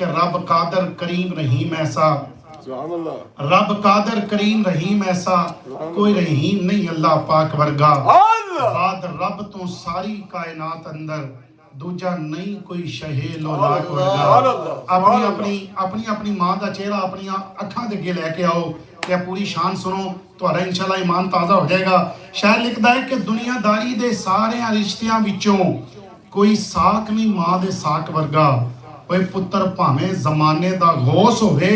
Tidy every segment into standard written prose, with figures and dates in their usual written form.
रब कादर करीम रहीम ऐसा, रब कादर करीम रहीम ऐसा, कोई रहीम नहीं अल्लाह पाक वर्गा। बाद रब तो सारी कायनात अंदर दूजा नहीं कोई शहे लोलाक वर्गा। अपनी अपनी अपनी अपनी मां का चेहरा अपनी अखां दे अगे लैके आओ ते पूरी शान सुनो, तुहाडा इंशाअल्लाह ईमान ताज़ा हो जाएगा। शायर लिखदा है कि दुनियादारी दे सारे रिश्तियां विचों कोई साक नहीं मां दे साक वर्गा। ओए पुत्र भावें जमाने दा गौस होवे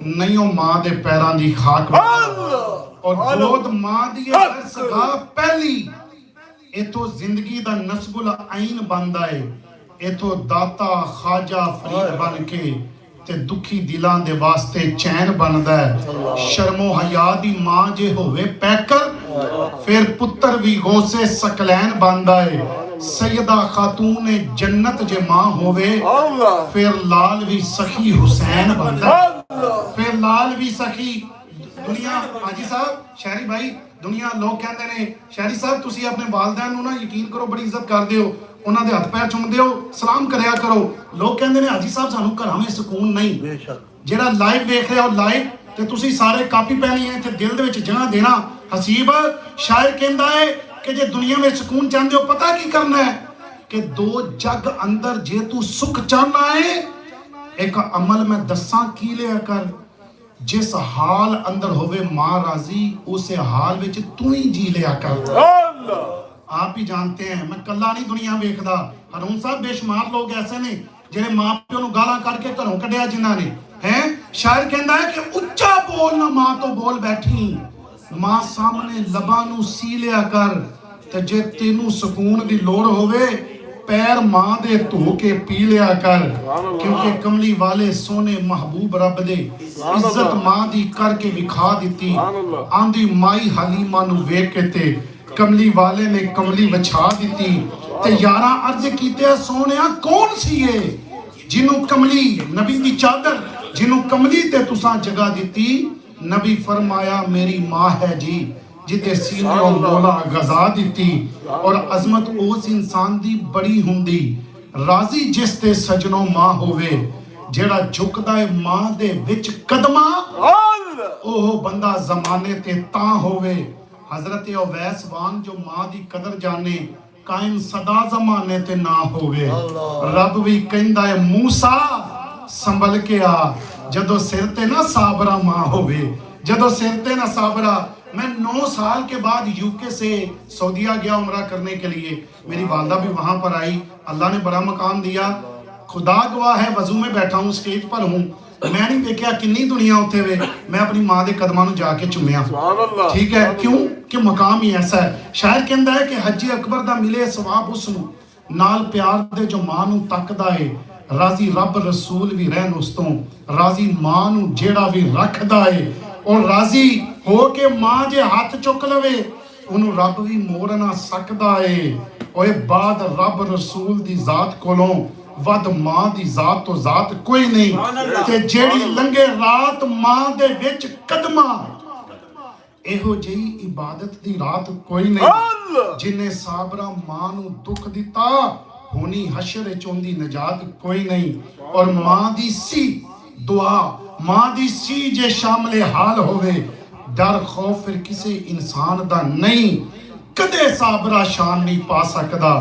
नहीं ओ मां दे पैरां दी खाक वर्गा। और गोद मां दी सगा पहली इथों जिंदगी दा नस्बुल आइन बनदा है। इथों दाता खाजा फरीद बन के ते दुखी दिलां दे वास्ते चैन बनदा है। शर्मो हया दी मां जे होवे पैकर फिर पुत्र भी गौसे सकलैन बनदा है। सैयदा खातून जन्नत जे मां होवे फिर लाल भी सखी हुसैन बनदा है। फिर लाल भी सखी दुनिया हाजी साहब शहरी भाई दुनिया लोग कहते हैं शहरी साहब तुसी अपने वालदैन नूं ना यकीन करो बड़ी इज्जत करदे हो, उन्हां दे हथ पैर चुमदे हो, सलाम करया करो। लोग कहते हैं हाजी साहब सानू घरां में सुकून नहीं। जेड़ा लाइव देख रहे हो लाइव ते तुसी सारे कापी पैनी है ते दिल दे विच जगह देना। हसीब शायर कहंदा है कि जे दुनिया में सुकून चाहते हो पता की करना है कि दो जग अंदर जे तू सुख चाहना है एक अमल मैं दसा की लिया कर। जिस हाल अंदर होवे मां राजी उस हाल विच तू ही जी लिया कर। आप ही जानते हैं मैं कल्ला नहीं दुनिया वेखदा। हरून साहब बेशुमार लोग ऐसे ने जिन्हें मां प्यो नूं गालां करके घरों कढिया जिन्हां ने हैं। शायर कहंदा है कि उच्चा बोल ना मां तो बोल बैठी, मां सामने लबां नूं सी लिया कर। ते जे तेनू सुकून दी लोड़ होवे पैर मां दे धो के पी लिया कर। क्योंकि कमली वाले सोने महबूब रब दे इज्जत मां दी करके विखा दिती। आंदी माई हलीमा नू वेख के ते कमली वाले ने कमली वछा दिती। ते यारा अर्ज कीते सोनिया कौन सी है जिन्हों कमली नबी दी चादर जिन्हों कमली ते तुसा जगह दिती। नबी फरमाया मेरी मां है जी जिते सीनों मौला गजा दिती। और अजमत उस इंसान दी बड़ी हुंदी राजी जिस ते सजनों मां होवे। जेड़ा झुकदा है मां दे विच कदमा ओह बंदा जमाने ते तां होवे। हजरत अवैस वांग जो मां दी कदर जाने कायम सदा जमाने ते ना होवे। रब भी कहंदा है मूसा संभल के आ जदों सिर ते ना साबरा मां होवे। जदों सिर ते ना साबरा। मैं 9 साल के बाद यूके से सऊदीया गया उम्रा करने के लिए। मेरी वालदा भी वहां पर आई। अल्लाह ने बड़ा मकाम दिया। खुदा गवाह है वजू में बैठा हूँ स्टेज पर हूँ मैं नहीं देखा किन्नी दुनिया उत्थे वे। मैं अपनी मां दे कदमां नूं जाके चुमिया। ठीक है क्यों कि मकाम ही ऐसा है। शायर कहंदा है कि हजी अकबर दा मिले सवाब उसनूं नाल प्यार दे जो मां नूं तकदा है। राजी रब रसूल भी रहन उस तों राजी मां नूं जेड़ा भी रखदा है। और राजी हो के मां जे हाथ चुक लवे उन्होंने रब भी मोड़ ना सकदा है। ओए बाद रब रसूल दी जात कोलों वद मां दी जात तो जात कोई नहीं। ते जेड़ी लंघे रात मां दे विच कदमा एहो जही इबादत दी रात कोई नहीं। जिन्हें साबरा मां नूं दुख दिता होनी हशर विच उंदी नजात कोई नहीं। और मां दी सी दुआ मां दी सी जे शामिल हाल होवे डर खौफ फिर किसी इंसान दा नहीं। कदे साबरा शान नहीं पा सकदा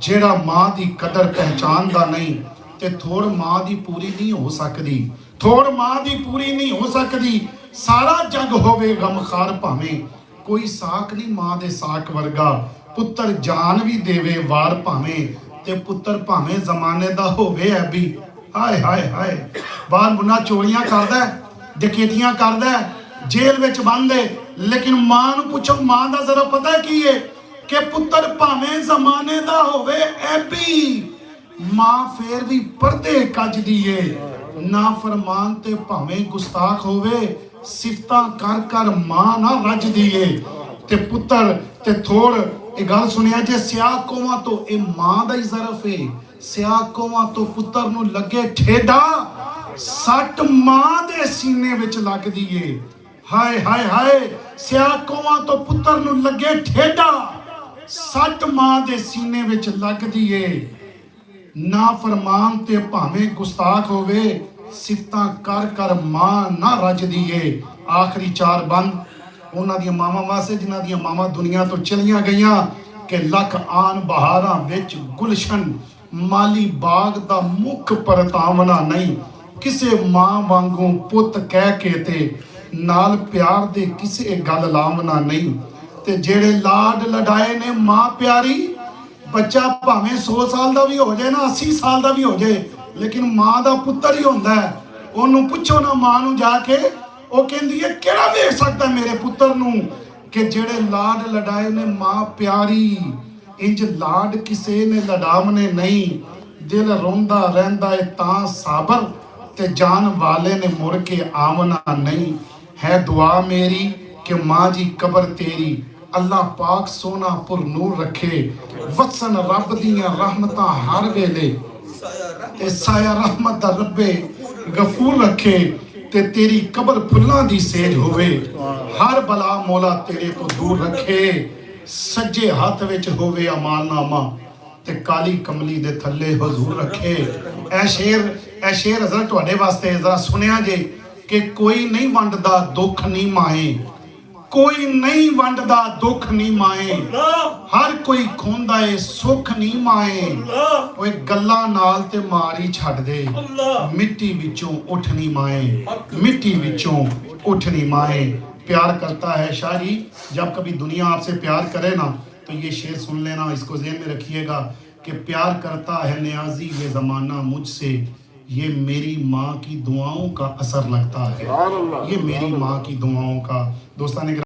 जेड़ा मां दी कदर पहचानदा नहीं। ते थोड़ मां दी पूरी नहीं हो सकदी थोड़ मां दी पूरी नहीं हो सकदी। सारा जग होवे गमखार भावें कोई साक नहीं मां दे साक वर्गा। पुत्र जान भी देवे वार भावें ते पुत्र भावें जमाने दा होवे ऐबी। हाय हाय हाय बाहर मुन्ना चोरियां करदा डकैतियां करदा जेल विच बंद है। लेकिन मां नूं पुछो मां दा जरा पता की है कि पुत्र भावें जमाने दा होवे ऐबी मां फिर भी पर्दे कजदी है। ना फरमान ते भावें गुस्ताख होवे सिफतां कर कर मां ना रजदी है। ते पुत्र ते थोड़ ये गल सुनिया जे सियाह कोवां तो ये मां दा ही ज़रफ है। सियाह कोवां तो पुत्र नूं लगे ठेडा सट मां दे सीने विच लगदी है। हाय हाय हाय सियाह कोवां तो पुत्र नूं लगे ठेडा सट मां दे सीने विच लगदी है। ना फरमान ते भावें गुस्ताख होवे सिफतां कर कर मां ना रजदी है। आखिरी 4 बंद उन्हां दी मावां वास्ते जिन्हां दी मावां दुनिया तो चलियां गईयां कि लख आन बहारां विच गुलशन माली बाग दा मुख परतावना नहीं। किसे मां वांगू पुत कह के ते नाल प्यार दे किसे गल लावना नहीं। ते जेड़े लाड लडाए ने मां प्यारी बच्चा भावें 100 साल का भी हो जाए ना 80 साल का भी हो जाए लेकिन मां का पुत्र ही होंदा है। ओनू पुछो ना मां नू जाके वो कहती है केड़ा वेख सकता मेरे पुत्र नू कि जेड़े लाड लडाए ने मां प्यारी इंज लाड किसे ने लडावने नहीं। दिल रोंदा रहंदा है तां साबर ते जान वाले ने मुड़ के आवना नहीं। है दुआ मेरी कि मां जी कबर तेरी अल्लाह पाक सोना पुर नूर रखे। वसन रब दियां रहमतां हर वेले ते साया रहमत दा रब्बे गफूर रखे। ते तेरी कबर फुल्लां दी सेज होवे। हर बला मौला तेरे को दूर रखे। सज्जे हाथ विच होवे अमालनामा ते काली कमली दे थल्ले हजूर रखे। ऐ शेर हज़रत तुहाडे वास्ते जरा सुनिया जे कि कोई नहीं वंडदा दुख नहीं माए। कोई नहीं वंडदा दुख नहीं माए। हर कोई खोंदा है सुख नहीं माए। ओए गल्लां नाल ते मारी छड्ड दे मिट्टी विचों उठ नहीं माए। मिट्टी विचों उठ नहीं माए। प्यार करता है शायरी जब कभी दुनिया आपसे प्यार करे ना तो ये शेर सुन लेना, इसको ज़हन में रखिएगा कि प्यार करता है नियाजी ये ज़माना मुझसे ये मेरी माँ की दुआओं का असर लगता है। ये मेरी माँ की दुआओं का। दोस्तान